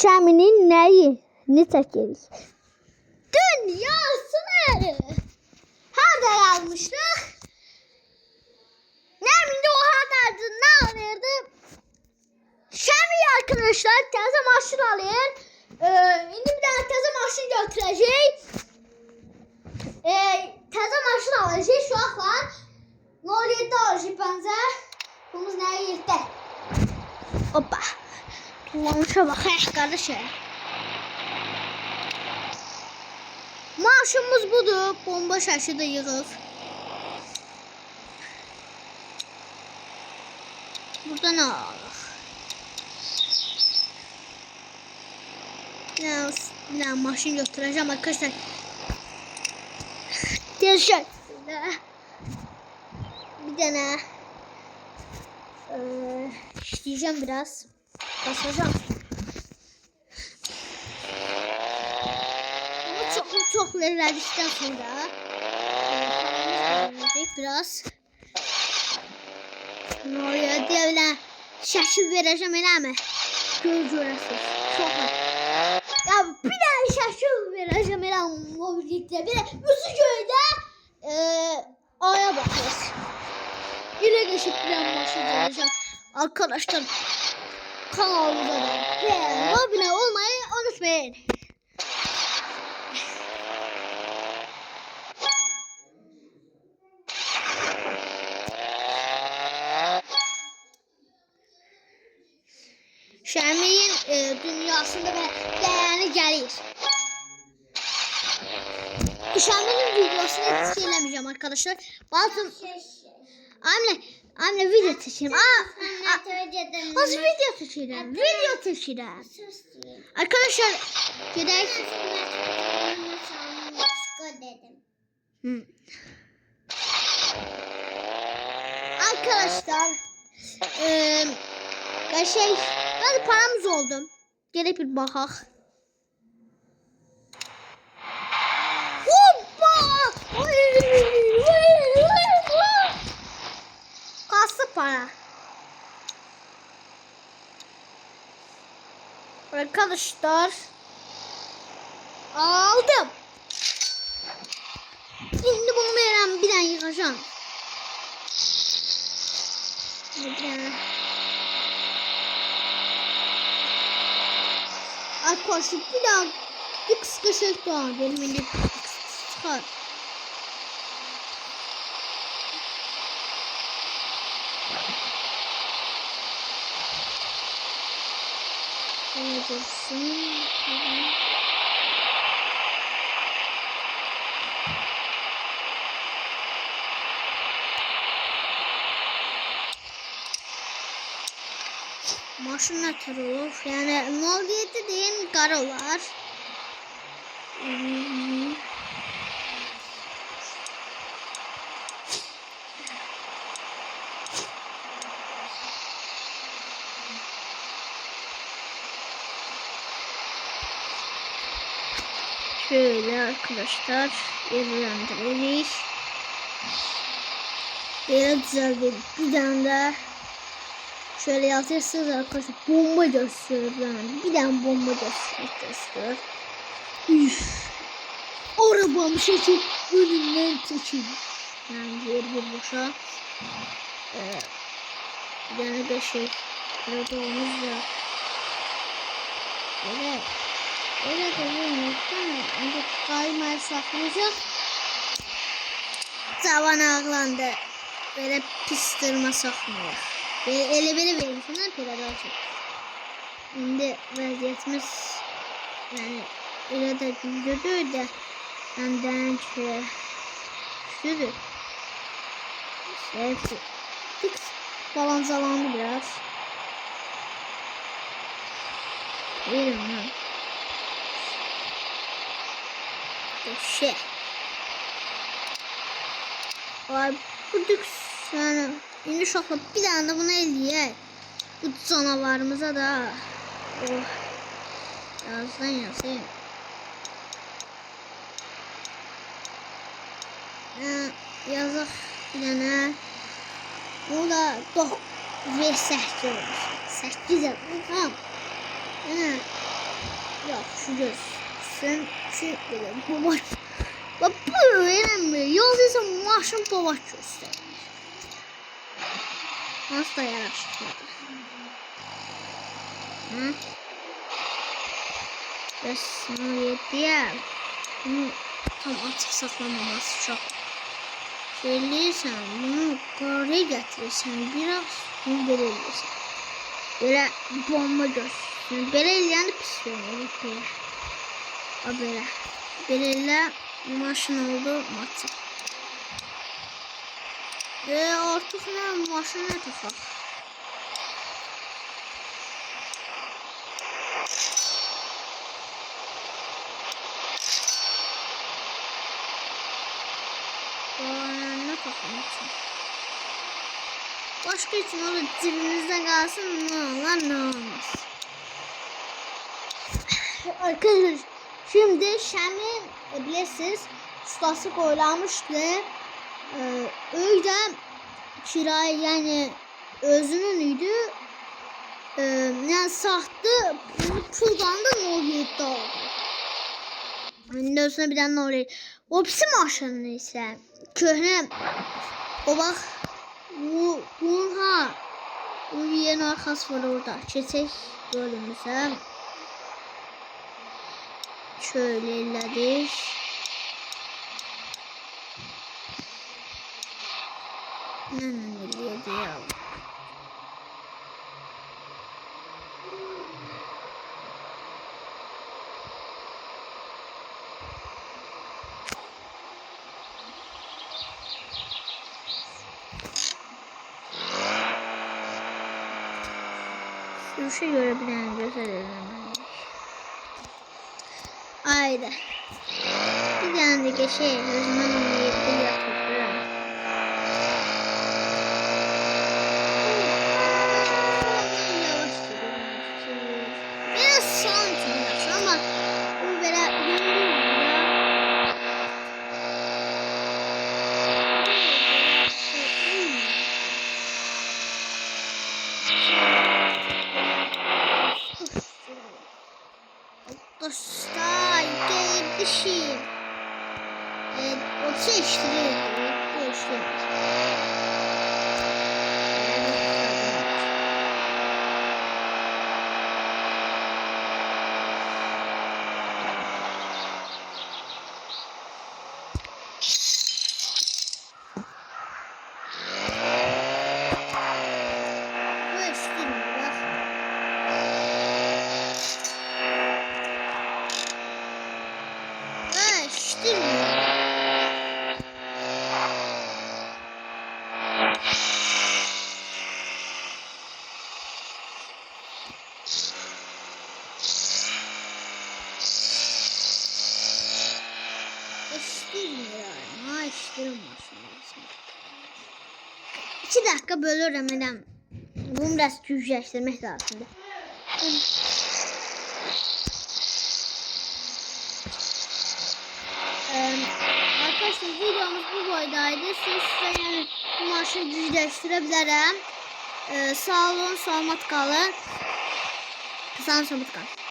Şəminin nəyini çəkirik? Dünyasını. Harada yazmışdıq? Nəmində o hadardı, nə alırdı? Şəmi arkadaşlar təzə maşın alır. İndi bir dənə təzə maşın götürəcək. Təzə maşın alacaq şu uşaqlar. 07 alacaq bəncə. Bunumuz nəyə yetdi? Hoppa. Kullanışa baxaq qardaşlar. Maşınımız budur. Bomba şəşi də yığır. Burada nə alırıq? Ne maşın götüreceğim arkadaşlar. Teşekkürler. Bir tane işleyeceğim biraz. Basacağım. Ama çok verdikten sonra biraz oraya devle şaşır vereceğim eləmi? Görürsünüz. Çok ya bir tane şaşır vereceğim eləmi mobilikte. Bir de Üsküdar'da aya bakıyoruz. Yine geçipten başlayacağım. Arkadaşlar kanalımıza da beğen, abone olmayı unutmayın. Şəmin dünyasında ve değerli gelir. Şəminin videosunu hiç eləmeyeceğim arkadaşlar. Bazı Anne video çekeyim. Nasıl video çekeyim? Video çekeyim. Arkadaşlar gidelim. Arkadaşlar ben paramız oldu. Gelip bir bakak. Kası para. Arkadaşlar aldım. Şimdi bunu veren bir tane yıkacağım. Arkadaşlar bir daha bir kıskışık daha benim elimde çıkar. Ne dursun? Maşın ne tür olur? Yani Nolgiyeti deyin karalar. Şöyle arkadaşlar yerlendirelim. Böyle düzeltelim. Bir tane de şöyle yazırsınız arkadaşlar. Bomba gösteriyor. Bir tane bomba gösteriyor. Üff. Arabamı çekip önünden çekeyim. Yani yer bir boşa. Bir tane de arabamız da öyle de bilmiyorum. Önce kaymayı saklayacak. Tavan ağlandı. Böyle pistırma sakmıyor. Ele verir falan pedagojik. Şimdi vaziyetimiz yani öyle de güldürdü de benden şudur. Hepsi tık balanzalandı biraz. Verim lan. Var buradaki yani indi şokla bir tane de bunu eləyək. Bu canavarımıza da yazdan yazayım. Yazıq bir dənə. Bu da 9 ve 8 8 yapalım. düşürürsün. Çünkü bu maç. Bak bu önemli. Yazdıysa maçın bu maç göster. Nasıl da yaraşıklıdır. Hı? Resmi yediye. Bunu tam açık saklamaması çok. Söyleyirsen bunu yukarıya getirirsen biraz bunu böyle eləyirsən. Böyle bomba görsün. Böyle eləyəndə pis olur. Böyle. O böyle. Böyle elə maşın oldu maçı. Artıq nə maşın nə tutaq? Ne tutaq? Başka için o da cebimizde kalsın, ne olur ne olmaz. Arkadaşlar şimdi Şəmin bilirsiniz ustası koyulamıştı. Öyle kiraya yani özünün idi. Yani sahtı puldan da noliydi aldı. Ondan sonra bir tane noliydi. O pisi maşını ise köhne o bak bunun bu yerin arkası var orada. Çeçek bölümümüze. Şöyle ilerledik. Ne diye. Sürüşe göre bir tane gösterelim. Haydi. Bir tane de geçeyim. O zaman onu yedi yapıyorum. Biraz santim ama bu böyle dostlar gelmişim. O seçtiriyor. Bu işte. İki dakika bölürüm edem. Bunu biraz güçleştirmek lazım. Arkadaşlar videomuz bu boydaydı. Siz yani bu maçı güçleştirebilirim. Sağ olun, sağlık kalın. Sağ olun, sağlık kalın.